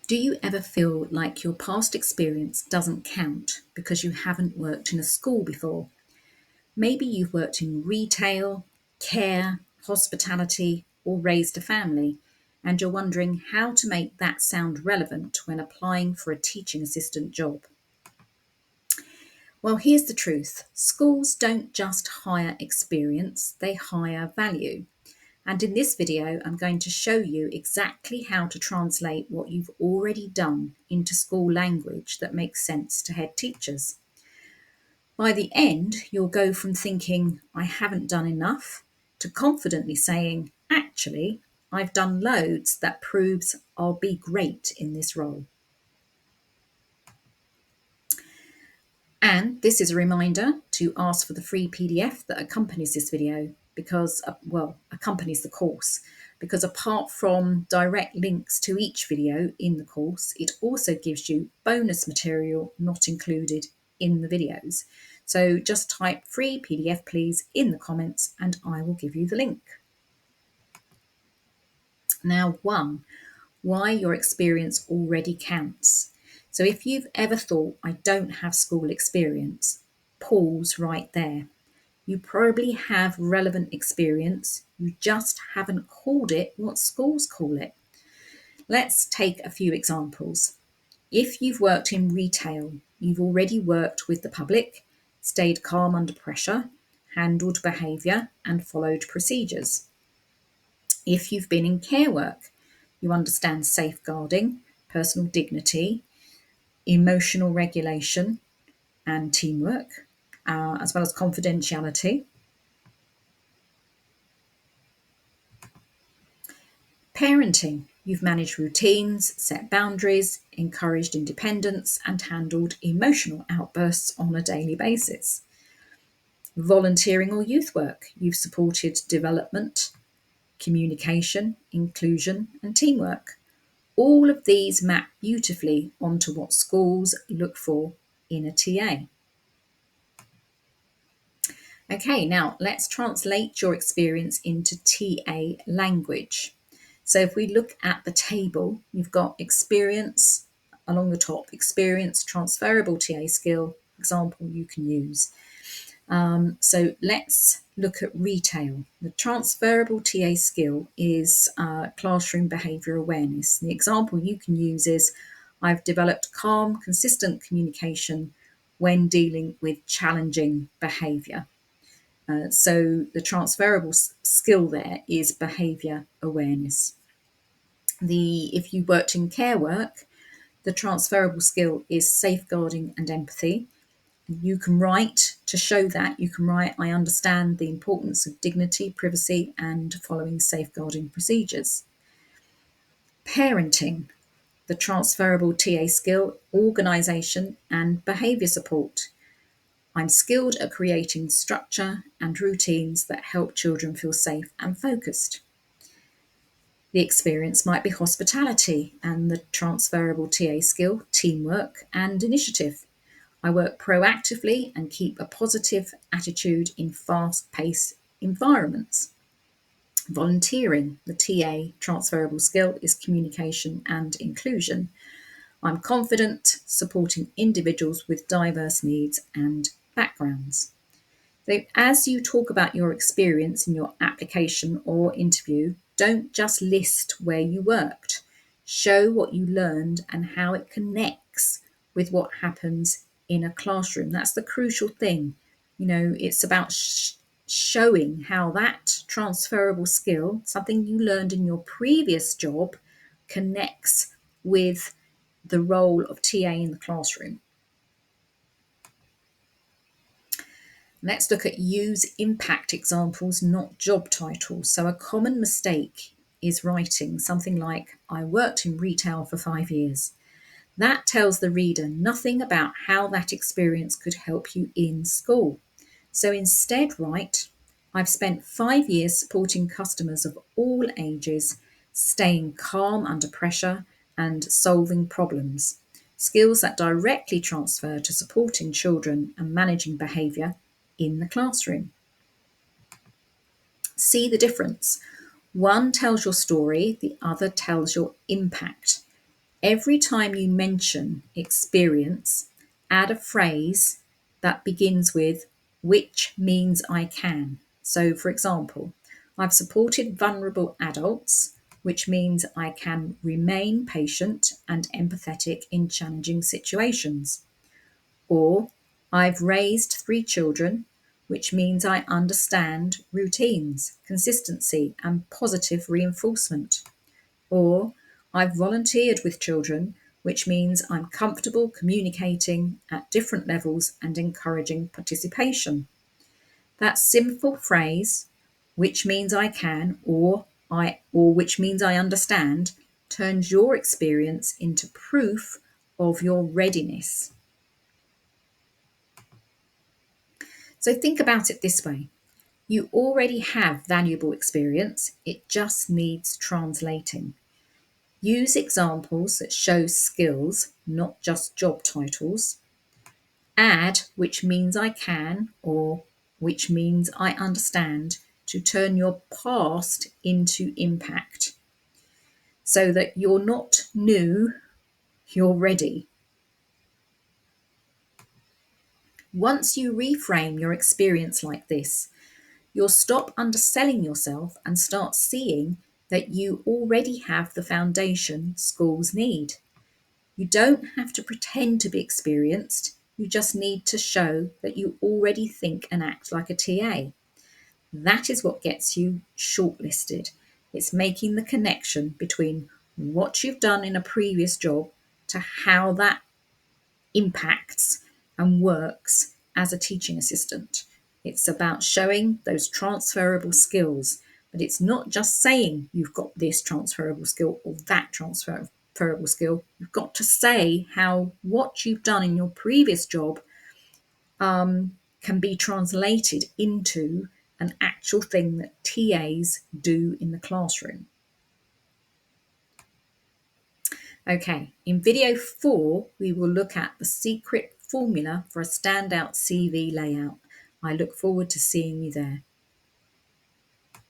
Do you ever feel like your past experience doesn't count because you haven't worked in a school before? Maybe you've worked in retail, care, hospitality, or raised a family, and you're wondering how to make that sound relevant when applying for a teaching assistant job. Well, here's the truth: schools don't just hire experience, they hire value. And in this video, I'm going to show you exactly how to translate what you've already done into school language that makes sense to head teachers. By the end, you'll go from thinking, I haven't done enough, to confidently saying, actually, I've done loads that proves I'll be great in this role. And this is a reminder to ask for the free PDF that accompanies this video because, accompanies the course. Because apart from direct links to each video in the course, it also gives you bonus material not included in the videos. So just type free PDF please in the comments and I will give you the link. Now, why your experience already counts. So if you've ever thought, I don't have school experience, pause right there. You probably have relevant experience, you just haven't called it what schools call it. Let's take a few examples. If you've worked in retail, you've already worked with the public, stayed calm under pressure, handled behaviour and followed procedures. If you've been in care work, you understand safeguarding, personal dignity, emotional regulation and teamwork, as well as confidentiality. Parenting, you've managed routines, set boundaries, encouraged independence, and handled emotional outbursts on a daily basis. Volunteering or youth work, you've supported development, communication, inclusion, and teamwork. All of these map beautifully onto what schools look for in a TA. Okay, now let's translate your experience into TA language. So if we look at the table, you've got experience along the top, experience, transferable TA skill, example you can use. So let's look at retail. The transferable TA skill is classroom behaviour awareness. The example you can use is, I've developed calm, consistent communication when dealing with challenging behaviour. So the transferable skill there is behaviour awareness. If you worked in care work, the transferable skill is safeguarding and empathy. You can write to show that. You can write, I understand the importance of dignity, privacy, and following safeguarding procedures. Parenting, the transferable TA skill, organisation and behaviour support. I'm skilled at creating structure and routines that help children feel safe and focused. The experience might be hospitality and the transferable TA skill, teamwork and initiative. I work proactively and keep a positive attitude in fast-paced environments. Volunteering, the TA transferable skill is communication and inclusion. I'm confident supporting individuals with diverse needs and backgrounds. So as you talk about your experience in your application or interview, don't just list where you worked. Show what you learned and how it connects with what happens in a classroom. That's the crucial thing. It's about showing how that transferable skill, something you learned in your previous job, connects with the role of TA in the classroom. Let's look at use impact examples, not job titles. So a common mistake is writing something like, I worked in retail for 5 years. That tells the reader nothing about how that experience could help you in school. So instead write, I've spent 5 years supporting customers of all ages, staying calm under pressure and solving problems. Skills that directly transfer to supporting children and managing behaviour in the classroom. See the difference. One tells your story, the other tells your impact. Every time you mention experience, add a phrase that begins with which means I can. So, for example, I've supported vulnerable adults, which means I can remain patient and empathetic in challenging situations. Or I've raised 3 children, which means I understand routines, consistency, and positive reinforcement. Or I've volunteered with children, which means I'm comfortable communicating at different levels and encouraging participation. That simple phrase, which means I can or which means I understand, turns your experience into proof of your readiness. So think about it this way. You already have valuable experience, it just needs translating. Use examples that show skills, not just job titles. Add which means I can or which means I understand to turn your past into impact so that you're not new, you're ready. Once you reframe your experience like this, you'll stop underselling yourself and start seeing that you already have the foundation schools need. You don't have to pretend to be experienced, you just need to show that you already think and act like a TA. That is what gets you shortlisted. It's making the connection between what you've done in a previous job to how that impacts and works as a teaching assistant. It's about showing those transferable skills, but it's not just saying you've got this transferable skill or that transferable skill. You've got to say how what you've done in your previous job can be translated into an actual thing that TAs do in the classroom. Okay, in video 4, we will look at the secret formula for a standout CV layout. I look forward to seeing you there.